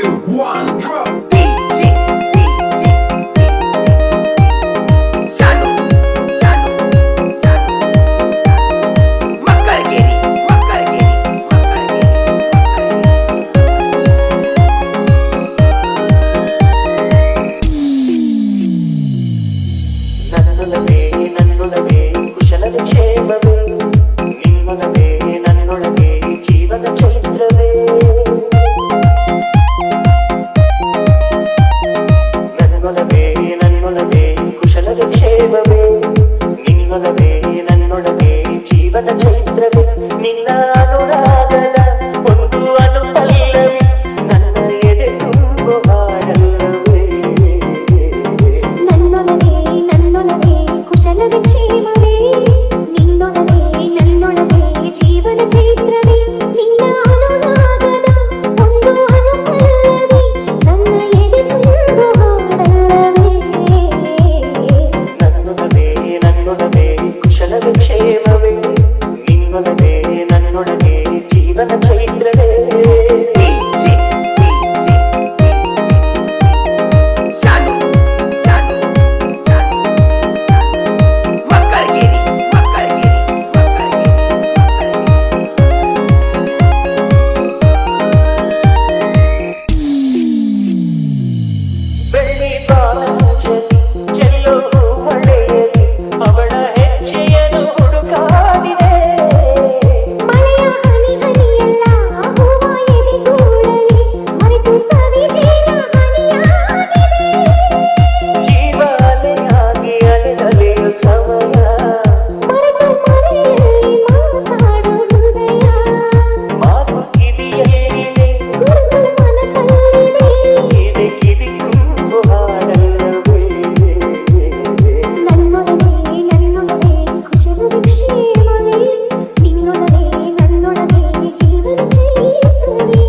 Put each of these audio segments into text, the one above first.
1 drop. ನನ್ನೊಲವೇ ಕುಶಲದ ಕ್ಷೇಮವೇ ನಿನ್ನೊಲವೇ ನನ್ನೊಳಗೆ ಜೀವನ ಚೈತ್ರವೇ ನನ್ನೊಲವೇ ಕುಶಲದ ಕ್ಷೇಮವೇ ನಿನ್ನೊಲವೇ ನನ್ನೊಳಗೆ ಜೀವನ ಚೈತ್ರವೇ ನಿನ್ನ ಅನುರಾಗದ ಒಂದು ಅನುಪಲ್ಲವಿ ನನ್ನ ಎದೆ ತುಂಬು ಹಾಡಲ್ಲವೇ ನನ್ನೊಲವೇ ಕುಶಲವೇ ಕ್ಷೇಮವೇ ನಿನ್ನೊಲವೇ ನನ್ನೊಳಗೆ ಜೀವನ ಚೈತ್ರವೇ ನಿನ್ನ ಅನುರಾಗದ ಒಂದು ಅನುಪಲ್ಲವಿ ನನ್ನ ಎದೆ ತುಂಬು ಹಾಡಲ್ಲವೇ ನನ್ನೊಲವೇ ಕುಶಲವೇ ಕ್ಷೇಮವೇ ನಿನ್ನೊಲವೇ ನನ್ನೊಳಗೆ ಜೀವನ ಚೈತ್ರವೇ ಬೆಳ್ಳಿ ಬಾಲಂಚಲಿ ಚೆಲ್ಲೋ ಮಳೆಯಲಿ ಅವಳ ಹೆಜ್ಜೆಯನ್ನು ಹುಡುಕಾಡಿದೆ ಮಳೆಯ ಹನಿ ಹನಿಯೆಲ್ಲ ಹೂವ ಎದೆಗೂಡಲಿ ಮರೆತು ಸವಿದೇನ ಹನಿಯಾಗಿದೆ ಜೀವ ಅಲೆಯಾಗಿ ಅಲೆದಲೆಯ ಸಮಯ ಮರೆತು ಮರೆಯಲ್ಲಿ ಮಾತಾಡೋ ಹೃದಯ ಮಾತು ಕಿವಿಯಲ್ಲಿದೆ ಗುರುತು ಮನಸ್ಸಲ್ಲಿದೆ ಕಿದಿ ತುಂಬು ಹಾಡಲ್ಲವೇ ನನ್ನೊಲವೇ ಕುಶಲವೇ ಕ್ಷೇಮವೇ ನಿನ್ನೊಲವೇ ನನ್ನೊಳಗೆ ಜೀವನ ಚೈತ್ರವೇ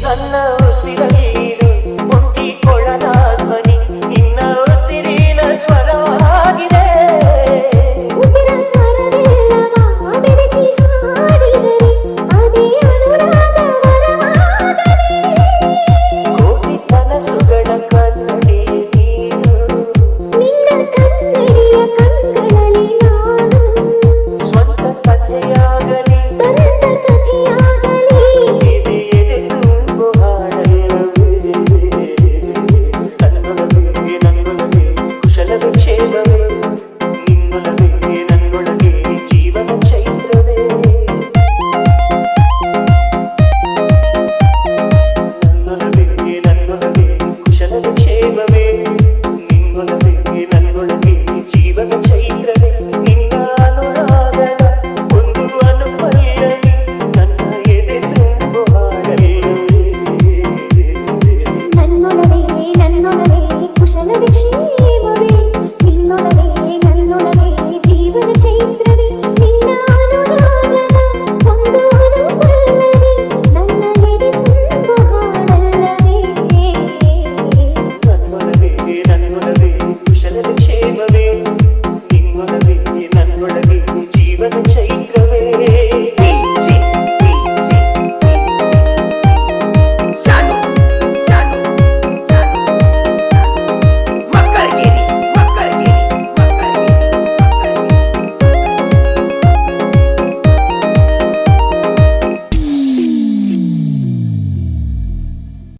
ನನ್ನ ಉಸಿರಲ್ಲಿರು ಮುಟ್ಟಿಕೊಳ್ಳದ ಧ್ವನಿ ನಿನ್ನ ಉಸಿರಿನ ಸ್ವರವಾಗಿದೆ ಉಸಿರ ಸ್ವರವೆಲ್ಲವ ಬೆರೆಸಿ ಹಾಡಿದರೆ ಅದೇ ಅನುರಾಗ ವರವಾಗಲಿ ಕೋಟಿ ಕನಸುಗಳ ಕನ್ನಡಿ ನೀನು ನಿನ್ನ ಕನ್ನಡಿಯ ಕಂಗಳಲ್ಲಿ ನಾನು ಸ್ವಂತ ಕಥೆಯಾಗಲಿ ಬಂದ ಕಥೆಯಾಗಲಿ ಎದೆ ತುಂಬು ಹಾಡಲ್ಲವೇ ನನ್ನೊಲವೇ ಕುಶಲವೇ ಕ್ಷೇಮವೇ ನಿನ್ನೊಲವೇ ನನ್ನೊಳಗೆ ಜೀವನ ಚೈತ್ರವೇ ನನ್ನೊಲವೇ ಕುಶಲವೇ ಕ್ಷೇಮವೇ ನಿನ್ನೊಲವೇ ನನ್ನೊಳಗೆ ಜೀವನ ಚೈತ್ರವೇ